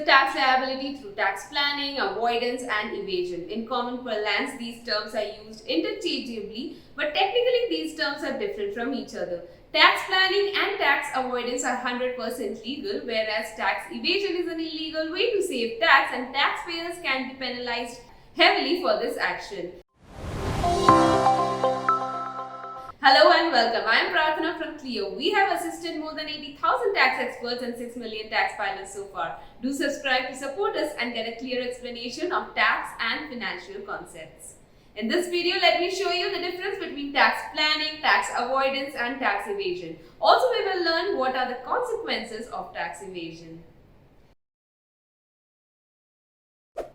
tax liability through tax planning, avoidance, and evasion. In common parlance, these terms are used interchangeably, but technically these terms are different from each other. Tax planning and tax avoidance are 100% legal, whereas tax evasion is an illegal way to save tax, and taxpayers can be penalized heavily for this action. Hello and welcome. I am Prarthana from Clio. We have assisted more than 80,000 tax experts and 6 million tax filers so far. Do subscribe to support us and get a clear explanation of tax and financial concepts. In this video, let me show you the difference between tax planning, tax avoidance, and tax evasion. Also, we will learn what are the consequences of tax evasion.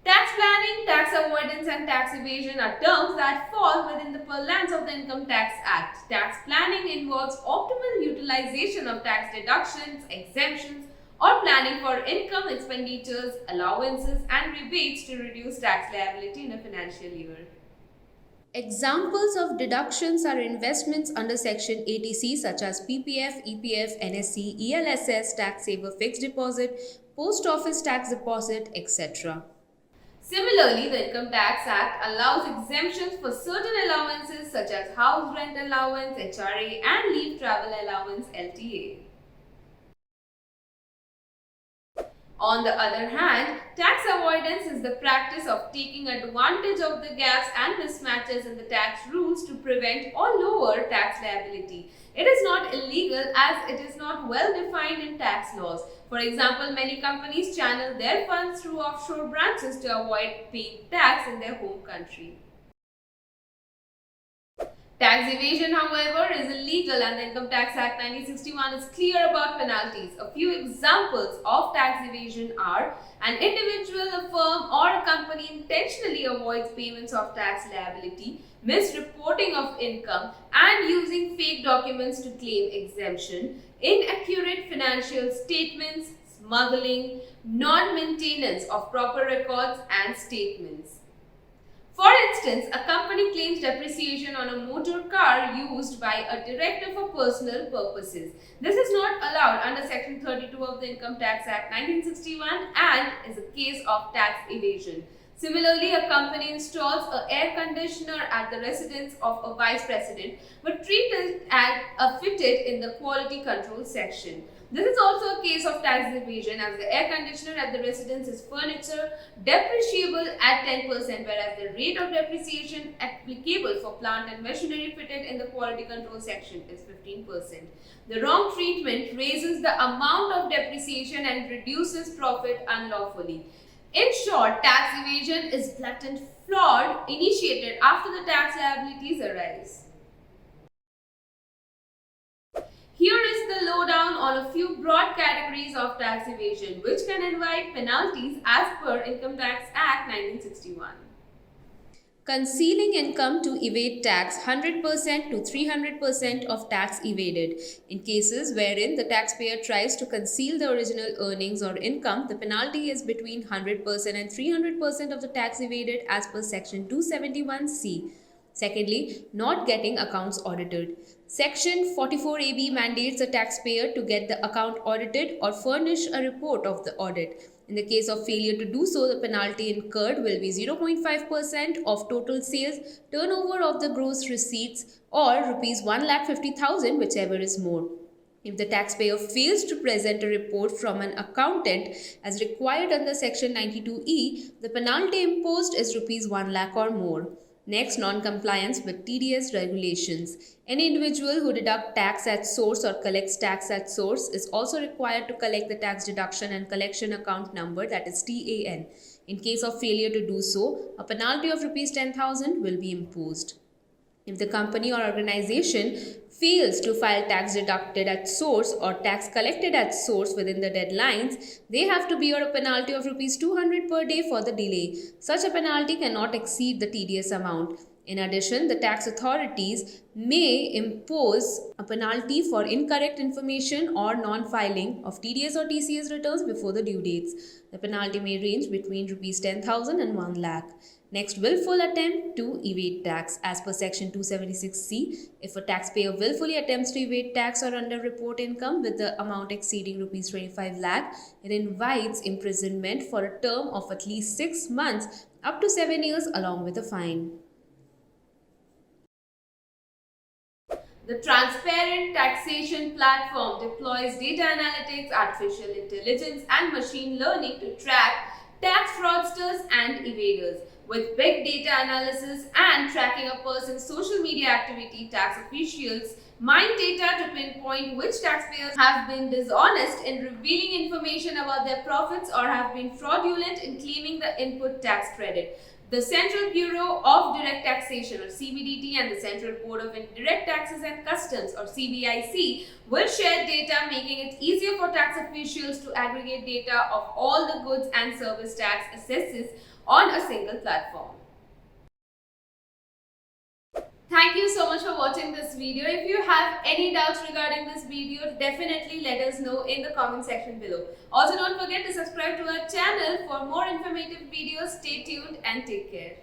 Tax planning, tax avoidance, and tax evasion are terms that fall within the parlance of the Income Tax Act. Tax planning involves optimal utilization of tax deductions, exemptions, or planning for income expenditures, allowances, and rebates to reduce tax liability in a financial year. Examples of deductions are investments under Section 80C such as PPF, EPF, NSC, ELSS, tax saver fixed deposit, post office tax deposit, etc. Similarly, the Income Tax Act allows exemptions for certain allowances such as house rent allowance, HRA, and leave travel allowance, LTA. On the other hand, tax avoidance is the practice of taking advantage of the gaps and mismatches in the tax rules to prevent or lower tax liability. It is not illegal as it is not well defined in tax laws. For example, many companies channel their funds through offshore branches to avoid paying tax in their home country. Tax evasion, however, is illegal, and the Income Tax Act 1961 is clear about penalties. A few examples of tax evasion are: an individual, a firm, or a company intentionally avoids payments of tax liability, misreporting of income, and using fake documents to claim exemption, inaccurate financial statements, smuggling, non-maintenance of proper records and statements. For instance, a company claims depreciation on a motor car used by a director for personal purposes. This is not allowed under Section 32 of the Income Tax Act 1961 and is a case of tax evasion. Similarly, a company installs an air conditioner at the residence of a vice president but treats it as fitted in the quality control section. This is also a case of tax evasion as the air conditioner at the residence is furniture depreciable at 10%, whereas the rate of depreciation applicable for plant and machinery fitted in the quality control section is 15%. The wrong treatment raises the amount of depreciation and reduces profit unlawfully. In short, tax evasion is blatant fraud initiated after the tax liabilities arise. Here is the lowdown on a few broad categories of tax evasion, which can invite penalties as per Income Tax Act 1961. Concealing income to evade tax, 100% to 300% of tax evaded. In cases wherein the taxpayer tries to conceal the original earnings or income, the penalty is between 100% and 300% of the tax evaded as per Section 271C. Secondly, not getting accounts audited. Section 44AB mandates a taxpayer to get the account audited or furnish a report of the audit. In the case of failure to do so, the penalty incurred will be 0.5% of total sales, turnover of the gross receipts, or Rs 1,50,000, whichever is more. If the taxpayer fails to present a report from an accountant as required under Section 92E, the penalty imposed is Rs 1 lakh or more. Next, non-compliance with TDS regulations. Any individual who deducts tax at source or collects tax at source is also required to collect the tax deduction and collection account number, that is TAN. In case of failure to do so, a penalty of Rs 10,000 will be imposed. If the company or organization fails to file tax deducted at source or tax collected at source within the deadlines, they have to bear a penalty of Rs 200 per day for the delay. Such a penalty cannot exceed the TDS amount. In addition, the tax authorities may impose a penalty for incorrect information or non-filing of TDS or TCS returns before the due dates. The penalty may range between Rs 10,000 and 1 lakh. Next, willful attempt to evade tax. As per Section 276C, if a taxpayer willfully attempts to evade tax or underreport income with the amount exceeding Rs 25 lakh, it invites imprisonment for a term of at least 6 months up to 7 years along with a fine. The transparent taxation platform deploys data analytics, artificial intelligence, and machine learning to track tax fraudsters and evaders. With big data analysis and tracking a person's social media activity, tax officials mine data to pinpoint which taxpayers have been dishonest in revealing information about their profits or have been fraudulent in claiming the input tax credit. The Central Bureau of Direct Taxation or CBDT and the Central Board of Indirect Taxes and Customs or CBIC will share data, making it easier for tax officials to aggregate data of all the goods and service tax assesses on a single platform. Thank you so much for watching this video. If you have any doubts regarding this video, definitely let us know in the comment section below. Also, don't forget to subscribe to our channel for more informative videos. Stay tuned and take care.